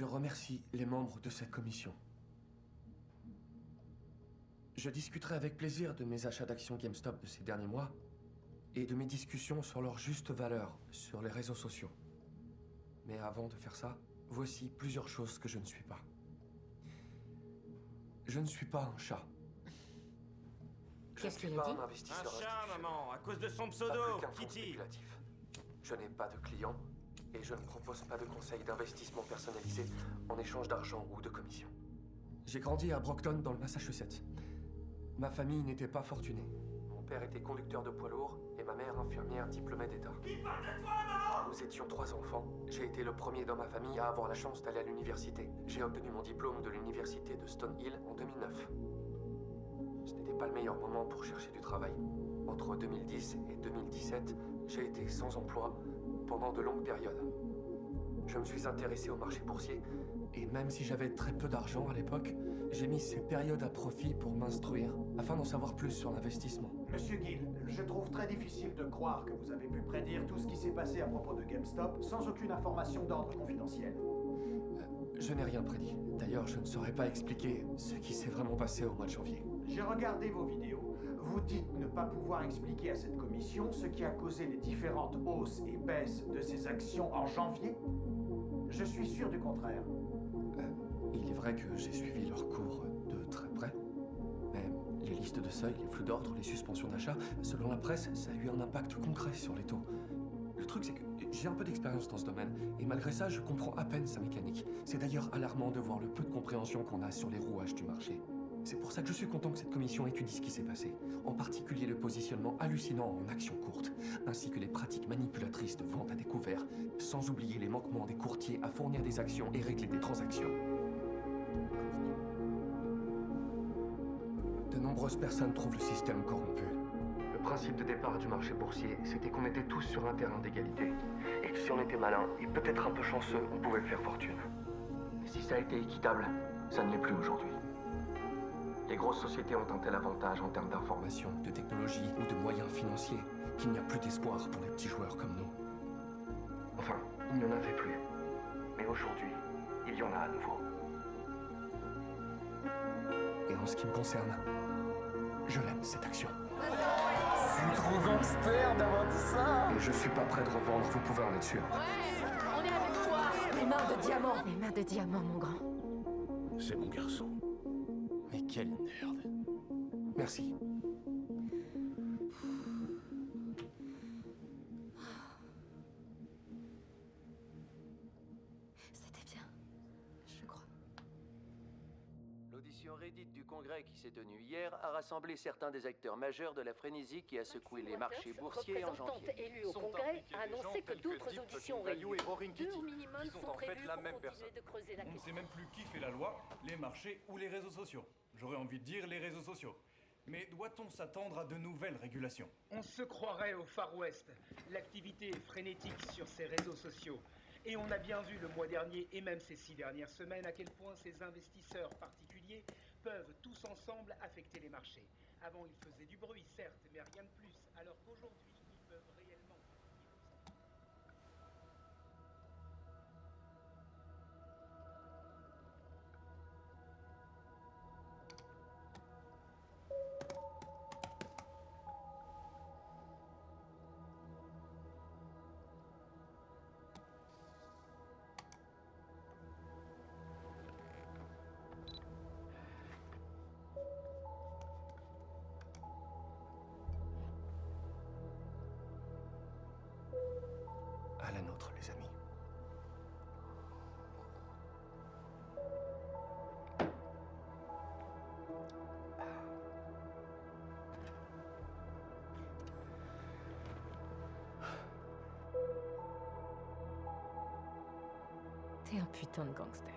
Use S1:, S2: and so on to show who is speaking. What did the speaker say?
S1: Je remercie les membres de cette commission. Je discuterai avec plaisir de mes achats d'actions GameStop de ces derniers mois et de mes discussions sur leur juste valeur sur les réseaux sociaux. Mais avant de faire ça, voici plusieurs choses que je ne suis pas. Je ne suis pas un chat.
S2: Qu'est-ce qu'il a dit?
S1: Un investisseur
S3: Un chat,
S1: institutionnel.
S3: maman, à cause de son
S1: Pas
S3: pseudo,
S1: plus qu'un fonds
S3: Kitty.
S1: spéculatif. Je n'ai pas de clients et je ne propose pas de conseils d'investissement personnalisés en échange d'argent ou de commissions. J'ai grandi à Brockton dans le Massachusetts. Ma famille n'était pas fortunée. Mon père était conducteur de poids lourd et ma mère infirmière diplômée d'État. Nous étions 3 enfants. J'ai été le premier dans ma famille à avoir la chance d'aller à l'université. J'ai obtenu mon diplôme de l'université de Stone Hill en 2009. Ce n'était pas le meilleur moment pour chercher du travail. Entre 2010 et 2017, j'ai été sans emploi pendant de longues périodes. Je me suis intéressé au marché boursier et même si j'avais très peu d'argent à l'époque, j'ai mis ces périodes à profit pour m'instruire afin d'en savoir plus sur l'investissement.
S4: Monsieur Gill, je trouve très difficile de croire que vous avez pu prédire tout ce qui s'est passé à propos de GameStop sans aucune information d'ordre confidentiel.
S1: Je n'ai rien prédit. D'ailleurs, je ne saurais pas expliquer ce qui s'est vraiment passé au mois de janvier.
S4: J'ai regardé vos vidéos. Vous dites ne pas pouvoir expliquer à cette commission ce qui a causé les différentes hausses et baisses de ces actions en janvier. Je suis sûr du contraire.
S1: Il est vrai que j'ai suivi leur cours de très près. Mais les listes de seuil, les flux d'ordre, les suspensions d'achat, selon la presse, ça a eu un impact concret sur les taux. Le truc, c'est que j'ai un peu d'expérience dans ce domaine, et malgré ça, je comprends à peine sa mécanique. C'est d'ailleurs alarmant de voir le peu de compréhension qu'on a sur les rouages du marché. C'est pour ça que je suis content que cette commission étudie ce qui s'est passé, en particulier le positionnement hallucinant en actions courtes, ainsi que les pratiques manipulatrices de vente à découvert, sans oublier les manquements des courtiers à fournir des actions et régler des transactions. De nombreuses personnes trouvent le système corrompu. Le principe de départ du marché boursier, c'était qu'on était tous sur un terrain d'égalité. Et que si on était malin et peut-être un peu chanceux, on pouvait faire fortune. Et si ça a été équitable, ça ne l'est plus aujourd'hui. Les grosses sociétés ont un tel avantage en termes d'information, de technologie ou de moyens financiers qu'il n'y a plus d'espoir pour les petits joueurs comme nous. Enfin, il n'y en avait plus. Mais aujourd'hui, il y en a à nouveau. Et en ce qui me concerne, je l'aime, cette action.
S5: C'est trop gangster d'avoir dit ça.
S1: Et je suis pas prêt de revendre, vous pouvez en être sûr.
S2: Ouais, on est avec toi. Les mains de diamant. Les mains de diamant, mon grand.
S6: C'est mon garçon.
S5: Mais quel nerd.
S1: Merci.
S2: C'était bien, je crois.
S7: L'audition Reddit du Congrès qui s'est tenue hier a rassemblé certains des acteurs majeurs de la frénésie qui a secoué les marchés boursiers en janvier.
S8: Représentante élue au Congrès a annoncé que d'autres auditions auraient lieu. Deux au minimum sont prévues pour continuer de creuser la
S9: On ne
S8: question.
S9: sait même plus qui fait la loi, les marchés ou les réseaux sociaux. J'aurais envie de dire les réseaux sociaux. Mais doit-on s'attendre à de nouvelles régulations?
S10: On se croirait au Far West. L'activité est frénétique sur ces réseaux sociaux. Et on a bien vu le mois dernier et même ces 6 dernières semaines à quel point ces investisseurs particuliers peuvent tous ensemble affecter les marchés. Avant, ils faisaient du bruit, certes, mais rien de plus. Alors qu'aujourd'hui, ils peuvent réellement...
S1: À la nôtre, les amis.
S2: T'es un putain de gangster.